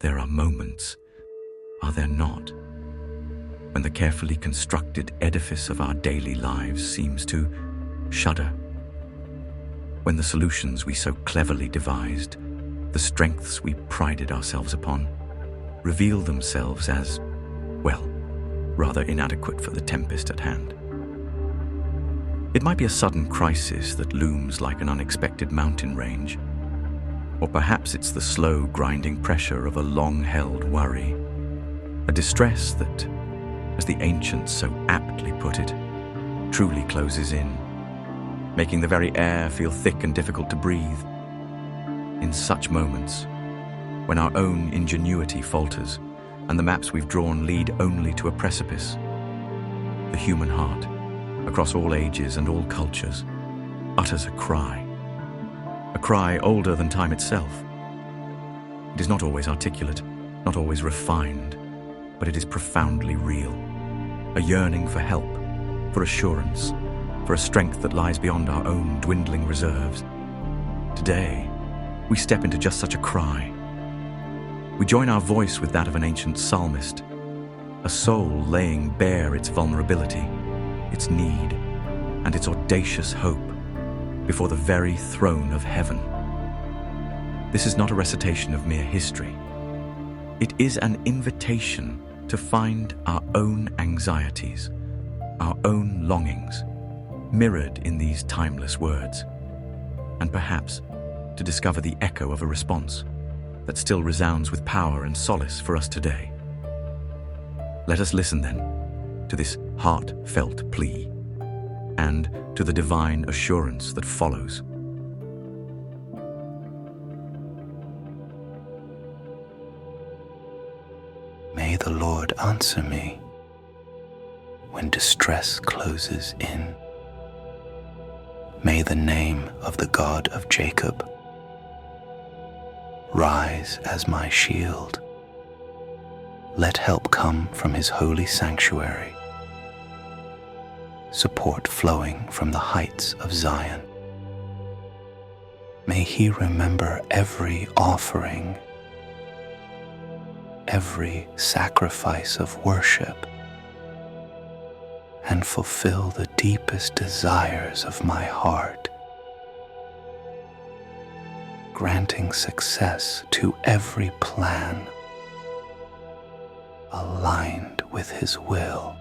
there are moments, are there not, when the carefully constructed edifice of our daily lives seems to shudder, when the solutions we so cleverly devised, the strengths we prided ourselves upon, reveal themselves as, well, rather inadequate for the tempest at hand. It might be a sudden crisis that looms like an unexpected mountain range, or perhaps it's the slow, grinding pressure of a long-held worry, a distress that, as the ancients so aptly put it, truly closes in, making the very air feel thick and difficult to breathe. In such moments, when our own ingenuity falters and the maps we've drawn lead only to a precipice, the human heart, across all ages and all cultures, utters a cry older than time itself. It is not always articulate, not always refined, but it is profoundly real. A yearning for help, for assurance, for a strength that lies beyond our own dwindling reserves. Today, we step into just such a cry. We join our voice with that of an ancient psalmist, a soul laying bare its vulnerability, its need, and its audacious hope before the very throne of heaven. This is not a recitation of mere history. It is an invitation to find our own anxieties, our own longings, mirrored in these timeless words, and perhaps to discover the echo of a response that still resounds with power and solace for us today. Let us listen then to this heartfelt plea and to the divine assurance that follows. May the Lord answer me when distress closes in. May the name of the God of Jacob rise as my shield. Let help come from his holy sanctuary, support flowing from the heights of Zion. May he remember every offering, every sacrifice of worship, and fulfill the deepest desires of my heart, granting success to every plan aligned with his will.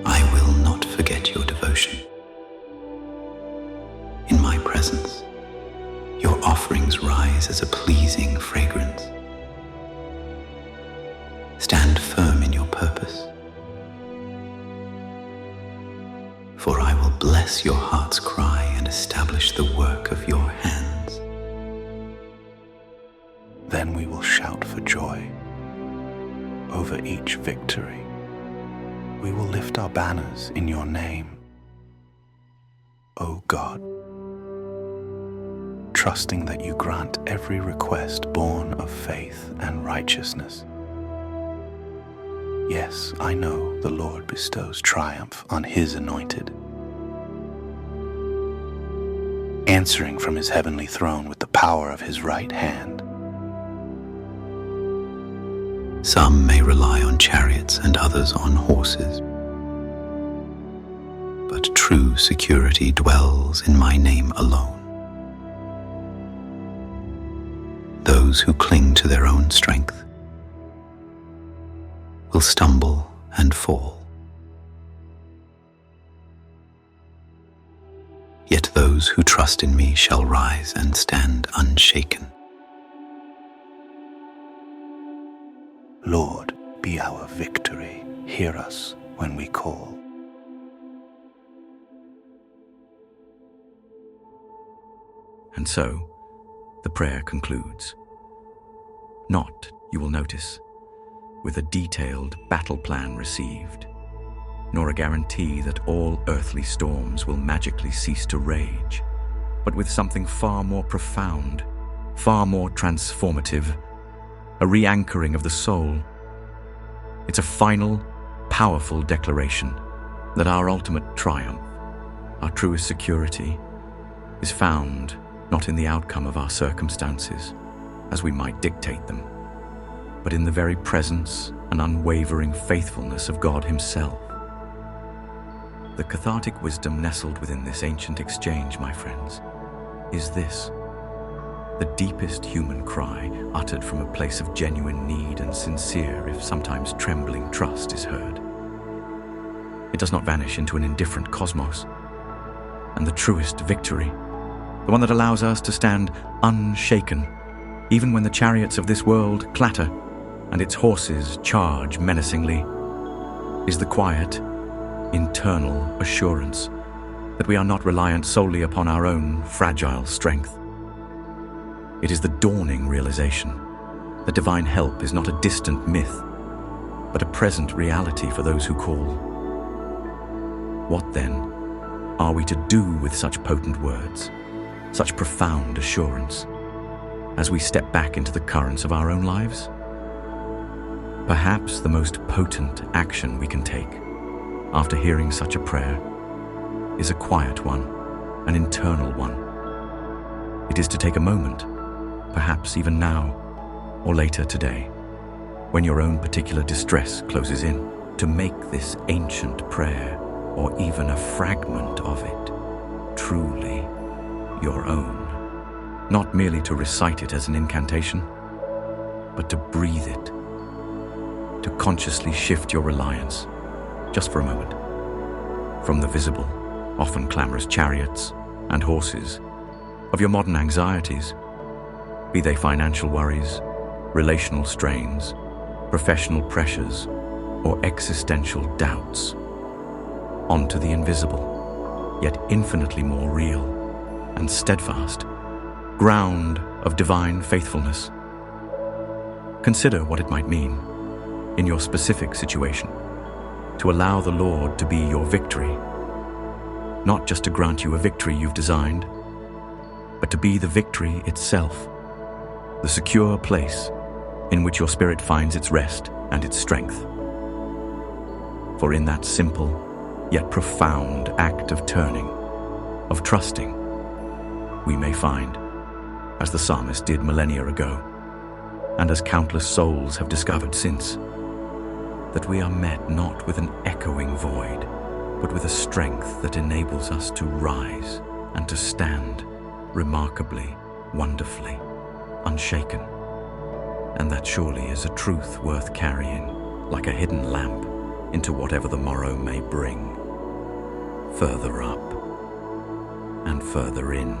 I will not forget your devotion. In my presence, your offerings rise as a pleasing fragrance. Stand firm in your purpose, for I will bless your heart's cry and establish the work of your hands. Then we will shout for joy over each victory. We will lift our banners in your name, O God, trusting that you grant every request born of faith and righteousness. Yes, I know the Lord bestows triumph on his anointed, answering from his heavenly throne with the power of his right hand. Some may rely on chariots and others on horses, but true security dwells in my name alone. Those who cling to their own strength will stumble and fall. Yet those who trust in me shall rise and stand unshaken. Lord, be our victory. Hear us when we call. And so, the prayer concludes. Not, you will notice, with a detailed battle plan received, nor a guarantee that all earthly storms will magically cease to rage, but with something far more profound, far more transformative, a re-anchoring of the soul. It's a final, powerful declaration that our ultimate triumph, our truest security, is found not in the outcome of our circumstances, as we might dictate them, but in the very presence and unwavering faithfulness of God Himself. The cathartic wisdom nestled within this ancient exchange, my friends, is this: the deepest human cry, uttered from a place of genuine need and sincere, if sometimes trembling, trust is heard. It does not vanish into an indifferent cosmos. And the truest victory, the one that allows us to stand unshaken, even when the chariots of this world clatter and its horses charge menacingly, is the quiet, internal assurance that we are not reliant solely upon our own fragile strength. It is the dawning realization that divine help is not a distant myth, but a present reality for those who call. What then are we to do with such potent words, such profound assurance, as we step back into the currents of our own lives? Perhaps the most potent action we can take after hearing such a prayer is a quiet one, an internal one. It is to take a moment, perhaps even now or later today, when your own particular distress closes in, to make this ancient prayer, or even a fragment of it, truly your own. Not merely to recite it as an incantation, but to breathe it, to consciously shift your reliance, just for a moment, from the visible, often clamorous chariots and horses of your modern anxieties, be they financial worries, relational strains, professional pressures, or existential doubts, onto the invisible, yet infinitely more real and steadfast ground of divine faithfulness. Consider what it might mean, in your specific situation, to allow the Lord to be your victory, not just to grant you a victory you've designed, but to be the victory itself, the secure place in which your spirit finds its rest and its strength. For in that simple yet profound act of turning, of trusting, we may find, as the psalmist did millennia ago, and as countless souls have discovered since, that we are met not with an echoing void, but with a strength that enables us to rise and to stand remarkably, wonderfully, unshaken. And that surely is a truth worth carrying, like a hidden lamp, into whatever the morrow may bring, further up and further in.